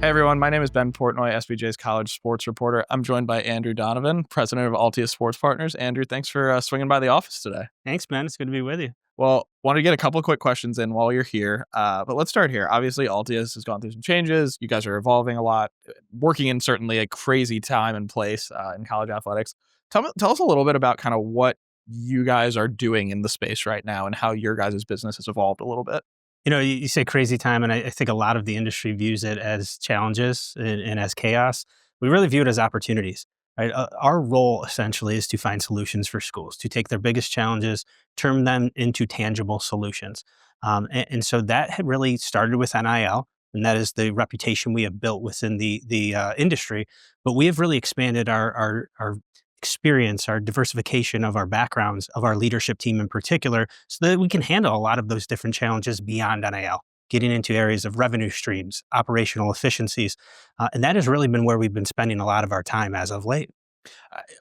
Hey everyone, my name is Ben Portnoy, SBJ's college sports reporter. I'm joined by Andrew Donovan, president of Altius Sports Partners. Andrew, thanks for swinging by the office today. Thanks, man. It's good to be with you. Well, want to get a couple of quick questions in while you're here, but let's start here. Obviously, Altius has gone through some changes. You guys are evolving a lot, working in certainly a crazy time and place in college athletics. Tell us a little bit about kind of what you guys are doing in the space right now and how your guys' business has evolved a little bit. You say crazy time, and I think a lot of the industry views it as challenges and as chaos. We really view it as opportunities, right? Our role essentially is to find solutions for schools, to take their biggest challenges, turn them into tangible solutions. And so that had really started with NIL, and that is the reputation we have built within the industry. But we have really expanded our experience, our diversification of our backgrounds, of our leadership team in particular, so that we can handle a lot of those different challenges beyond NIL, getting into areas of revenue streams, operational efficiencies. And that has really been where we've been spending a lot of our time as of late.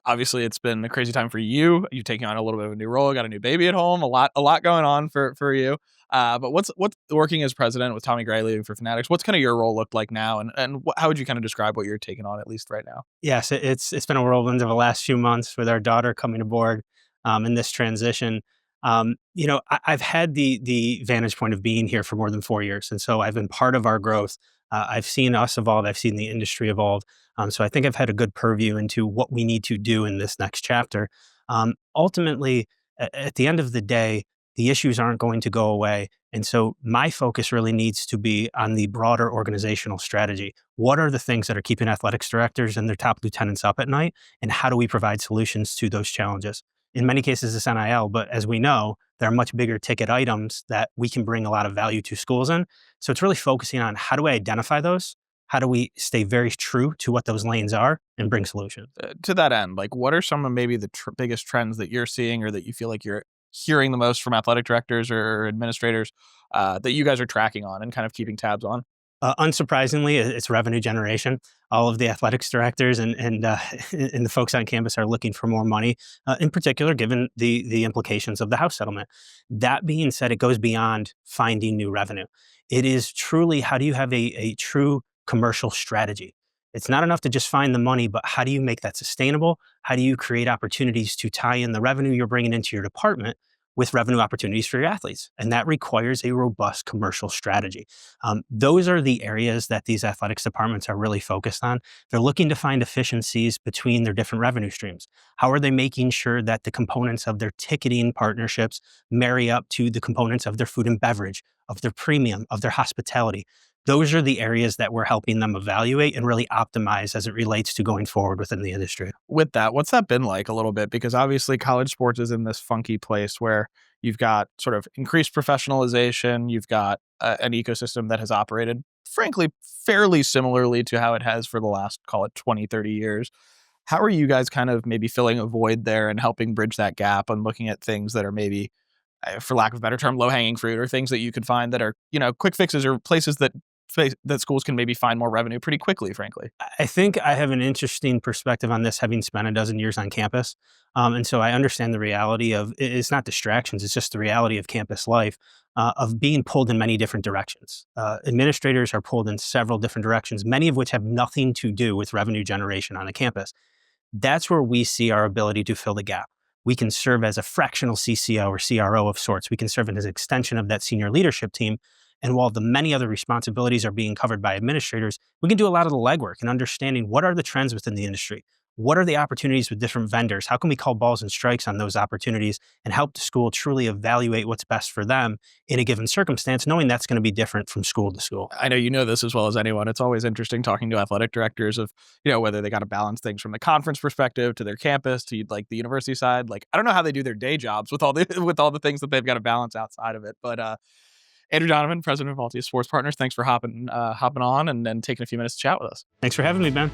Obviously, it's been a crazy time for you. You've taken on a little bit of a new role, got a new baby at home, a lot going on for you. But what's working as president with Tommy Gray leaving for Fanatics? What's kind of your role looked like now, and how would you kind of describe what you're taking on at least right now? Yes, it's been a whirlwind of the last few months with our daughter coming aboard in this transition. I've had the vantage point of being here for more than 4 years, and so I've been part of our growth. I've seen us evolve. I've seen the industry evolve. So I think I've had a good purview into what we need to do in this next chapter. Ultimately, at the end of the day, the issues aren't going to go away. And so my focus really needs to be on the broader organizational strategy. What are the things that are keeping athletics directors and their top lieutenants up at night? And how do we provide solutions to those challenges? In many cases, it's NIL, but as we know, there are much bigger ticket items that we can bring a lot of value to schools in. So it's really focusing on how do we identify those? How do we stay very true to what those lanes are and bring solutions? To that end, like what are some of maybe the biggest trends that you're seeing or that you feel like you're hearing the most from athletic directors or administrators that you guys are tracking on and kind of keeping tabs on? Unsurprisingly, it's revenue generation. All of the athletics directors and and the folks on campus are looking for more money, in particular, given the implications of the House settlement. That being said, it goes beyond finding new revenue. It is truly how do you have a true commercial strategy? It's not enough to just find the money, but how do you make that sustainable? How do you create opportunities to tie in the revenue you're bringing into your department with revenue opportunities for your athletes? And that requires a robust commercial strategy. Those are the areas that these athletics departments are really focused on. They're looking to find efficiencies between their different revenue streams. How are they making sure that the components of their ticketing partnerships marry up to the components of their food and beverage, of their premium, of their hospitality? Those are the areas that we're helping them evaluate and really optimize as it relates to going forward within the industry. With that, what's that been like a little bit? Because obviously college sports is in this funky place where you've got sort of increased professionalization, you've got an ecosystem that has operated, frankly, fairly similarly to how it has for the last, call it 20, 30 years. How are you guys kind of maybe filling a void there and helping bridge that gap and looking at things that are maybe, for lack of a better term, low-hanging fruit or things that you could find that are, quick fixes or places that schools can maybe find more revenue pretty quickly, frankly? I think I have an interesting perspective on this, having spent a dozen years on campus. And so I understand the reality of it's not distractions, it's just the reality of campus life, of being pulled in many different directions. Administrators are pulled in several different directions, many of which have nothing to do with revenue generation on a campus. That's where we see our ability to fill the gap. We can serve as a fractional CCO or CRO of sorts. We can serve as an extension of that senior leadership team. And while the many other responsibilities are being covered by administrators, we can do a lot of the legwork in understanding what are the trends within the industry. What are the opportunities with different vendors? How can we call balls and strikes on those opportunities and help the school truly evaluate what's best for them in a given circumstance, knowing that's going to be different from school to school? I know you know this as well as anyone. It's always interesting talking to athletic directors of, whether they got to balance things from the conference perspective to their campus to like the university side. Like, I don't know how they do their day jobs with all the things that they've got to balance outside of it. But Andrew Donovan, president of Altius Sports Partners, thanks for hopping on and taking a few minutes to chat with us. Thanks for having me, Ben.